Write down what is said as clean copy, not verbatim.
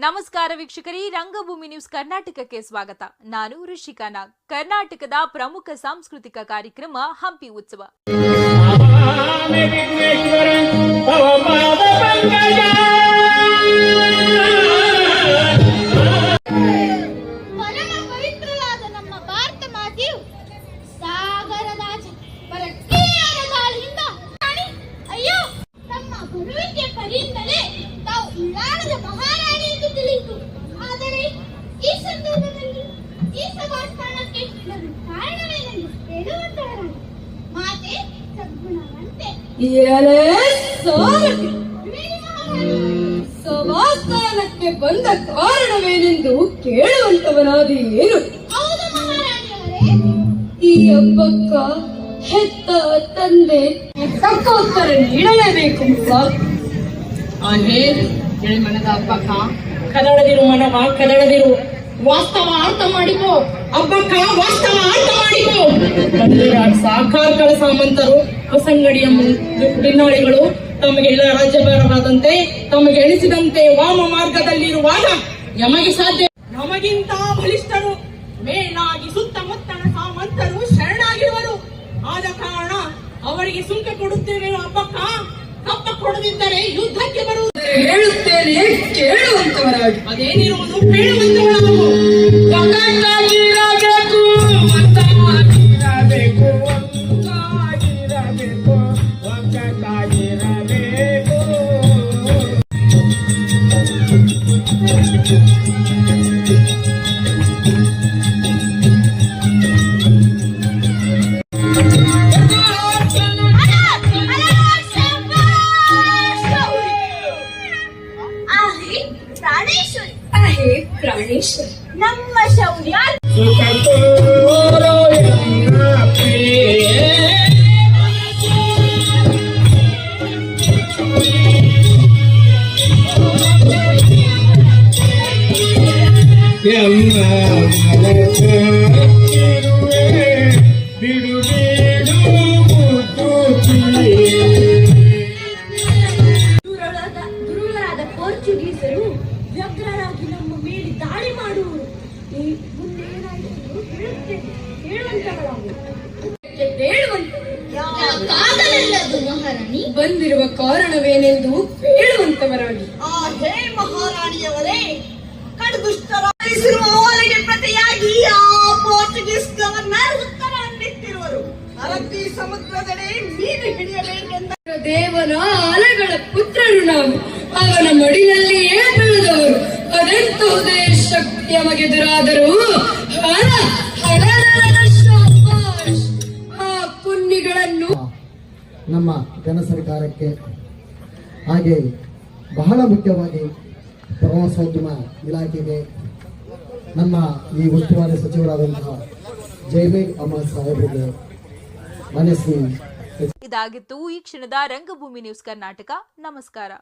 ನಮಸ್ಕಾರ ವೀಕ್ಷಕರೇ, ರಂಗಭೂಮಿ ನ್ಯೂಸ್ ಕರ್ನಾಟಕಕ್ಕೆ ಸ್ವಾಗತ. ನಾನು ಋಷಿಕಾ ನಾಗ್. ಕರ್ನಾಟಕದ ಪ್ರಮುಖ ಸಾಂಸ್ಕೃತಿಕ ಕಾರ್ಯಕ್ರಮ ಹಂಪಿ ಉತ್ಸವ. ಸಮಾಸ್ಥಾನಕ್ಕೆ ಬಂದ ಕಾರಣವೇನೆಂದು ಕೇಳುವಂತವನಾದೇನು? ಈ ಹಬ್ಬಕ್ಕ ಹೆತ್ತ ತಂದೆ ತಕ್ಕ ಉತ್ತರ ನೀಡಲೇಬೇಕು. ಮನದ ಹಬ್ಬಕ್ಕ ಕದಡದಿರು, ಮನವ ಕದಡದಿರು, ವಾಸ್ತವ ಅರ್ಥ ಮಾಡಿಕೋ. ಹಬ್ಬಕ್ಕ ವಾಸ್ತವ ಅರ್ಥ ಮಾಡಿಕೋ. ಸಾಕಾರ ಸಾಮಂತರು, ಹೊಸಂಗಡಿಯ ಬಿನ್ನಾಳಿಗಳು ತಮಗೆಲ್ಲ ರಾಜ್ಯಭಾರವಾದಂತೆ ತಮಗೆ ಎಣಿಸಿದಂತೆ ವಾಮ ಮಾರ್ಗದಲ್ಲಿರುವಾಗ ಯಮಗೆ ಸಾಧ್ಯ. ನಮಗಿಂತ ಬಲಿಷ್ಠರು ಮೇಲಾಗಿ ಸುತ್ತಮುತ್ತಲ ಸಾಮಂತರು ಶರಣಾಗಿರುವರು. ಆದ ಕಾರಣ ಅವರಿಗೆ ಸುಂಕ ಕೊಡುತ್ತೇವೆ. ಹಬ್ಬಕ್ಕ ಕಪ್ಪ ಕೊಡದಿದ್ದರೆ ಯುದ್ಧಕ್ಕೆ ಬರುವುದು. ಹೇಳುತ್ತೇನೆ, ಕೇಳುವಂತವರಾಗಿ. ಅದೇನಿರುವುದು ಹೇಳುವಂತವರಾಗು. ಪ್ರಾಣೇಶ್ವರಿ ನಮ್ಮ ಶೌರ್ಯ ದುರುಳರಾದ ಪೋರ್ಚುಗೀಸರು ವ್ಯಗ್ರರಾಗಿ ನಮ್ಮ ಮೇಲೆ ದಾಳಿ ಮಾಡುವರು. ಮುಂದೆ ಏನಾಯಿತು ಮಹಾರಾಣಿ ಬಂದಿರುವ ಕಾರಣವೇನೆಂದು ಹೇಳುವಂತವರಾಗಿ. ಹೇ ಮಹಾರಾಣಿಯವರೇ, ಕಡುದುಷ್ಟರಾಗಿರುವ ಓಲೆಗೆ ಪ್ರತಿಯಾಗಿ ಆ ಪೋರ್ಚುಗೀಸ್ ಗವರ್ನರ್ ಉತ್ತರ ಅಂದಿಟ್ಟಿರುವರು. ಅರಬ್ಬಿ ಸಮುದ್ರದಡೆ ಮೀನು ಹಿಡಿಯಬೇಕೆಂದ ದೇವನ ಅಲೆಗಳ ಪುತ್ರರು ನಾವು. ಅವನ ಮಡಿಲಲ್ಲಿಯೇ ಬೆಳೆದವರು. ಅದೆಂತಹುದೇ ಶಕ್ತಿ ನಮಗೆದುರಾದರೂ ಆ ಪುಣ್ಯಗಳನ್ನು ನಮ್ಮ ಜನ ಸರ್ಕಾರಕ್ಕೆ, ಹಾಗೆ ಬಹಳ ಮುಖ್ಯವಾಗಿ ಪ್ರವಾಸೋದ್ಯಮ ಇಲಾಖೆಗೆ, ನಮ್ಮ ಈ ಉಸ್ತುವಾರಿ ಸಚಿವರಾದಂತಹ ಜೈಬೇಗ್ ಅಹಮದ್ ಸಾಹೇಬರಿಗೆ ಮನಸ್ಸಿ. ಇದಾಗಿತ್ತು ಈ ಕ್ಷಣದ ರಂಗಭೂಮಿ ನ್ಯೂಸ್ ಕರ್ನಾಟಕ. ನಮಸ್ಕಾರ.